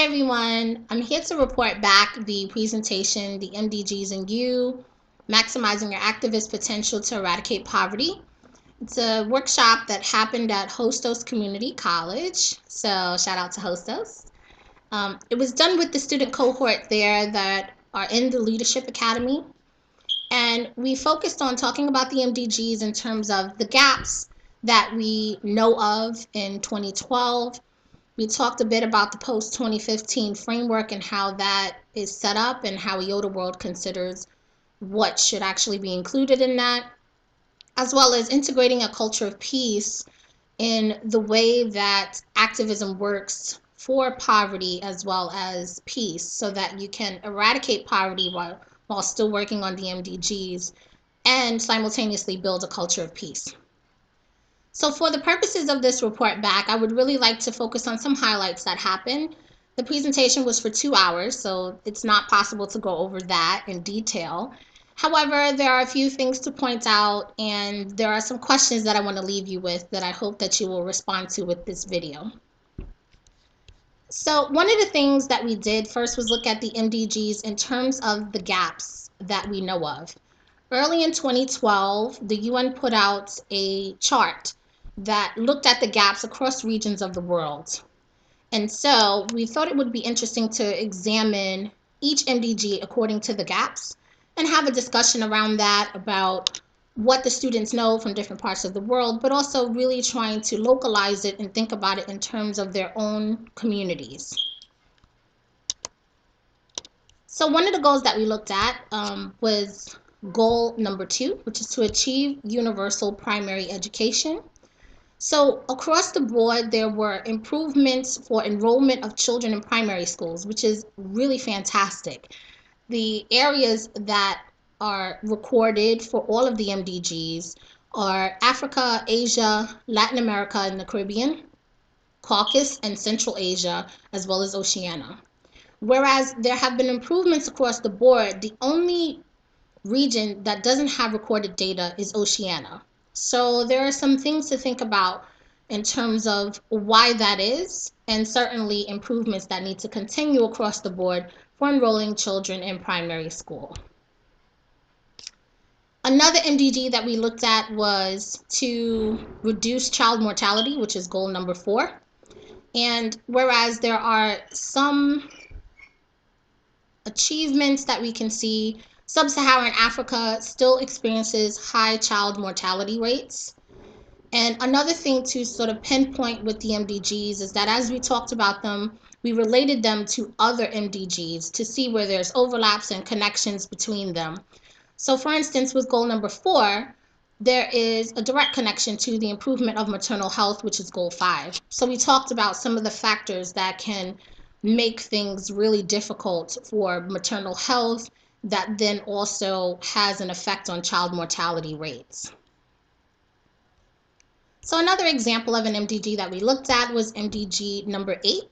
everyone, I'm here to report back the presentation, the MDGs and You, Maximizing Your Activist Potential to Eradicate Poverty. It's a workshop that happened at Hostos Community College, so shout out to Hostos. It was done with the student cohort there that are in the Leadership Academy, and we focused on talking about the MDGs in terms of the gaps that we know of in 2012. We talked a bit about the post-2015 framework and how that is set up and how Yoda World considers what should actually be included in that, as well as integrating a culture of peace in the way that activism works for poverty as well as peace, so that you can eradicate poverty while still working on the MDGs and simultaneously build a culture of peace. So for the purposes of this report back, I would really like to focus on some highlights that happened. The presentation was for 2 hours, so it's not possible to go over that in detail. However, there are a few things to point out, and there are some questions that I want to leave you with that I hope that you will respond to with this video. So one of the things that we did first was look at the MDGs in terms of the gaps that we know of. Early in 2012, the UN put out a chart that looked at the gaps across regions of the world. And so we thought it would be interesting to examine each MDG according to the gaps and have a discussion around that about what the students know from different parts of the world, but also really trying to localize it and think about it in terms of their own communities. So one of the goals that we looked at was goal number 2, which is to achieve universal primary education. So across the board, there were improvements for enrollment of children in primary schools, which is really fantastic. The areas that are recorded for all of the MDGs are Africa, Asia, Latin America and the Caribbean, Caucasus and Central Asia, as well as Oceania. Whereas there have been improvements across the board, the only region that doesn't have recorded data is Oceania. So there are some things to think about in terms of why that is, and certainly improvements that need to continue across the board for enrolling children in primary school. Another MDG that we looked at was to reduce child mortality, which is goal number 4. And whereas there are some achievements that we can see, Sub-Saharan Africa still experiences high child mortality rates. And another thing to sort of pinpoint with the MDGs is that as we talked about them, we related them to other MDGs to see where there's overlaps and connections between them. So for instance, with goal number 4, there is a direct connection to the improvement of maternal health, which is goal 5. So we talked about some of the factors that can make things really difficult for maternal health that then also has an effect on child mortality rates. So another example of an MDG that we looked at was MDG number 8,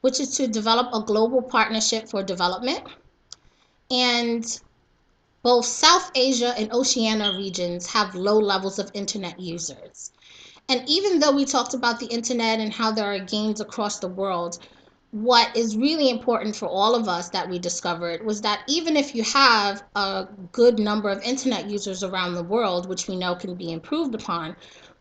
which is to develop a global partnership for development. And both South Asia and Oceania regions have low levels of internet users. And even though we talked about the internet and how there are gains across the world, what is really important for all of us that we discovered was that even if you have a good number of internet users around the world, which we know can be improved upon,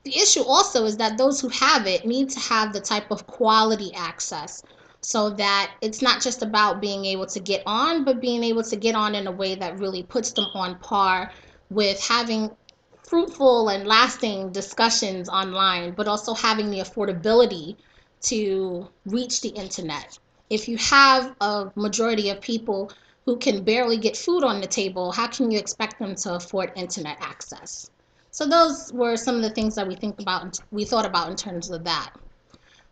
the issue also is that those who have it need to have the type of quality access, so that it's not just about being able to get on, but being able to get on in a way that really puts them on par with having fruitful and lasting discussions online, but also having the affordability to reach the internet. If you have a majority of people who can barely get food on the table, how can you expect them to afford internet access? So those were some of the things that we thought about in terms of that.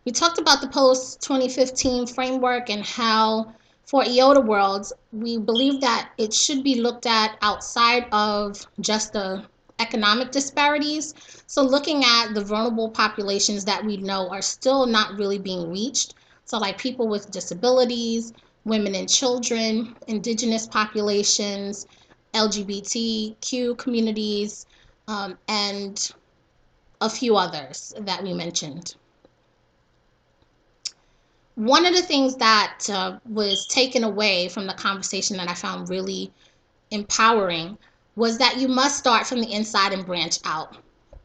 We talked about the post-2015 framework and how for Yoda World, we believe that it should be looked at outside of just the economic disparities. So looking at the vulnerable populations that we know are still not really being reached. So like people with disabilities, women and children, indigenous populations, LGBTQ communities, and a few others that we mentioned. One of the things that was taken away from the conversation that I found really empowering was that you must start from the inside and branch out.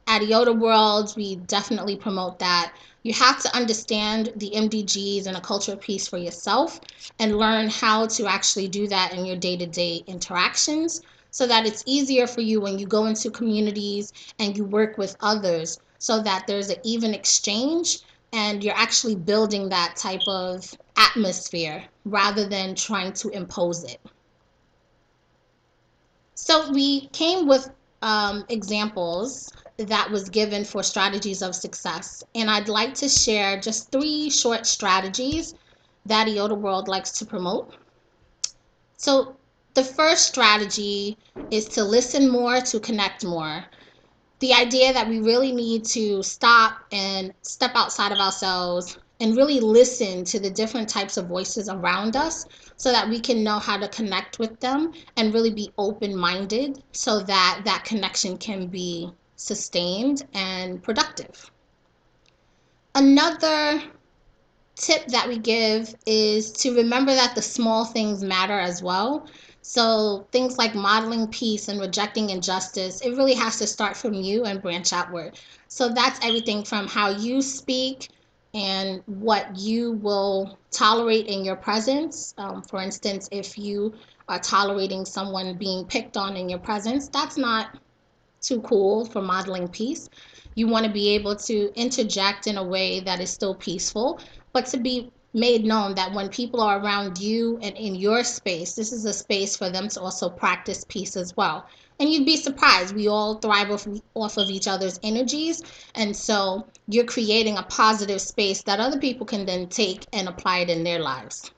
At Yoda World, we definitely promote that. You have to understand the MDGs and a culture of peace for yourself and learn how to actually do that in your day-to-day interactions so that it's easier for you when you go into communities and you work with others so that there's an even exchange and you're actually building that type of atmosphere rather than trying to impose it. So we came with examples that was given for strategies of success. And I'd like to share just 3 short strategies that Yoda World likes to promote. So the first strategy is to listen more, to connect more. The idea that we really need to stop and step outside of ourselves and really listen to the different types of voices around us so that we can know how to connect with them and really be open-minded so that that connection can be sustained and productive. Another tip that we give is to remember that the small things matter as well. So things like modeling peace and rejecting injustice, it really has to start from you and branch outward. So that's everything from how you speak and what you will tolerate in your presence. For instance, if you are tolerating someone being picked on in your presence, that's not too cool for modeling peace. You want to be able to interject in a way that is still peaceful, but to be made known that when people are around you and in your space, this is a space for them to also practice peace as well. And you'd be surprised. We all thrive off of each other's energies. And so you're creating a positive space that other people can then take and apply it in their lives.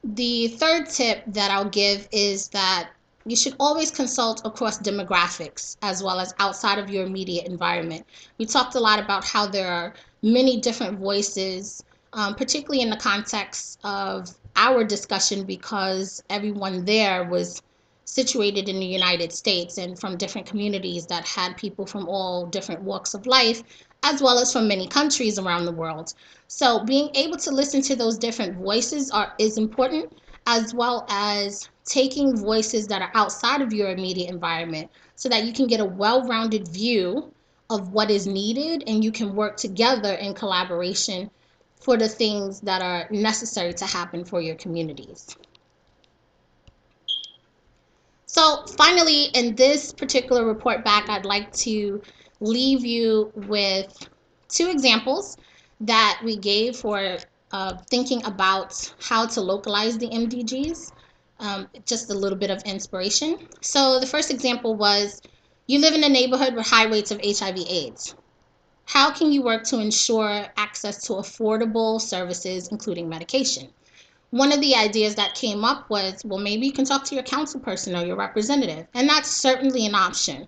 The third tip that I'll give is that you should always consult across demographics as well as outside of your immediate environment. We talked a lot about how there are many different voices, particularly in the context of our discussion because everyone there was situated in the United States and from different communities that had people from all different walks of life, as well as from many countries around the world. So being able to listen to those different voices is important, as well as taking voices that are outside of your immediate environment so that you can get a well-rounded view of what is needed and you can work together in collaboration for the things that are necessary to happen for your communities. So finally, in this particular report back, I'd like to leave you with 2 examples that we gave for thinking about how to localize the MDGs, just a little bit of inspiration. So the first example was, you live in a neighborhood with high rates of HIV/AIDS. How can you work to ensure access to affordable services, including medication? One of the ideas that came up was, well, maybe you can talk to your council person or your representative, and that's certainly an option.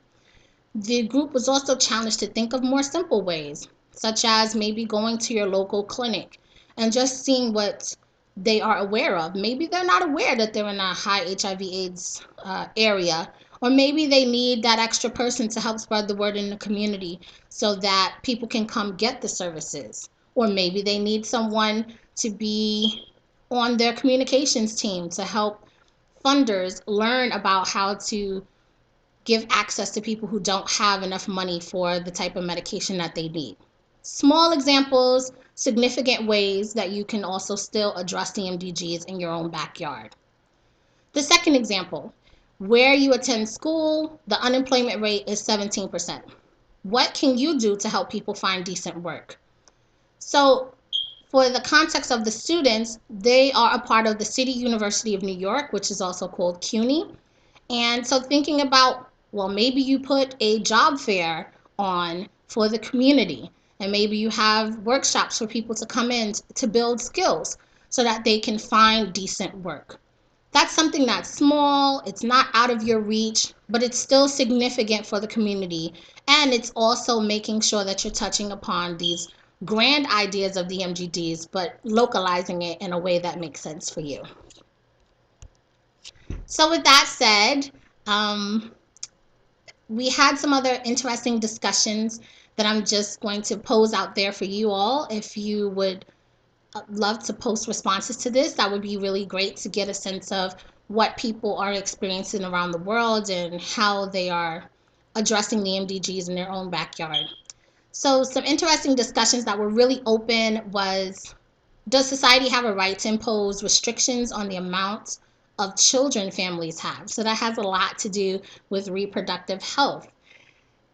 The group was also challenged to think of more simple ways, such as maybe going to your local clinic and just seeing what they are aware of. Maybe they're not aware that they're in a high HIV/AIDS area, or maybe they need that extra person to help spread the word in the community so that people can come get the services. Or maybe they need someone to be on their communications team to help funders learn about how to give access to people who don't have enough money for the type of medication that they need. Small examples, significant ways that you can also still address the MDGs in your own backyard. The second example, where you attend school, the unemployment rate is 17%. What can you do to help people find decent work? So for the context of the students, they are a part of the City University of New York, which is also called CUNY. And so thinking about, well, maybe you put a job fair on for the community, and maybe you have workshops for people to come in to build skills so that they can find decent work. That's something that's small, it's not out of your reach, but it's still significant for the community. And it's also making sure that you're touching upon these grand ideas of the MDGs, but localizing it in a way that makes sense for you. So with that said, we had some other interesting discussions that I'm just going to pose out there for you all. If you would love to post responses to this. That would be really great to get a sense of what people are experiencing around the world and how they are addressing the MDGs in their own backyard. So some interesting discussions that were really open was, does society have a right to impose restrictions on the amount of children families have? So that has a lot to do with reproductive health.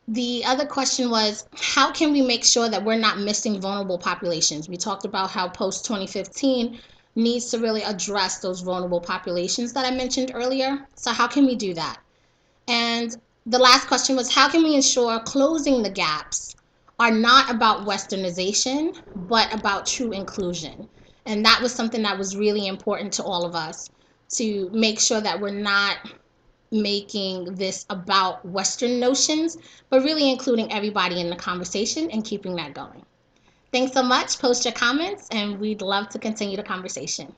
The other question was, how can we make sure that we're not missing vulnerable populations? We talked about how post 2015 needs to really address those vulnerable populations that I mentioned earlier. So how can we do that? And the last question was, how can we ensure closing the gaps are not about westernization, but about true inclusion? And that was something that was really important to all of us, to make sure that we're not making this about Western notions, but really including everybody in the conversation and keeping that going. Thanks so much. Post your comments, and we'd love to continue the conversation.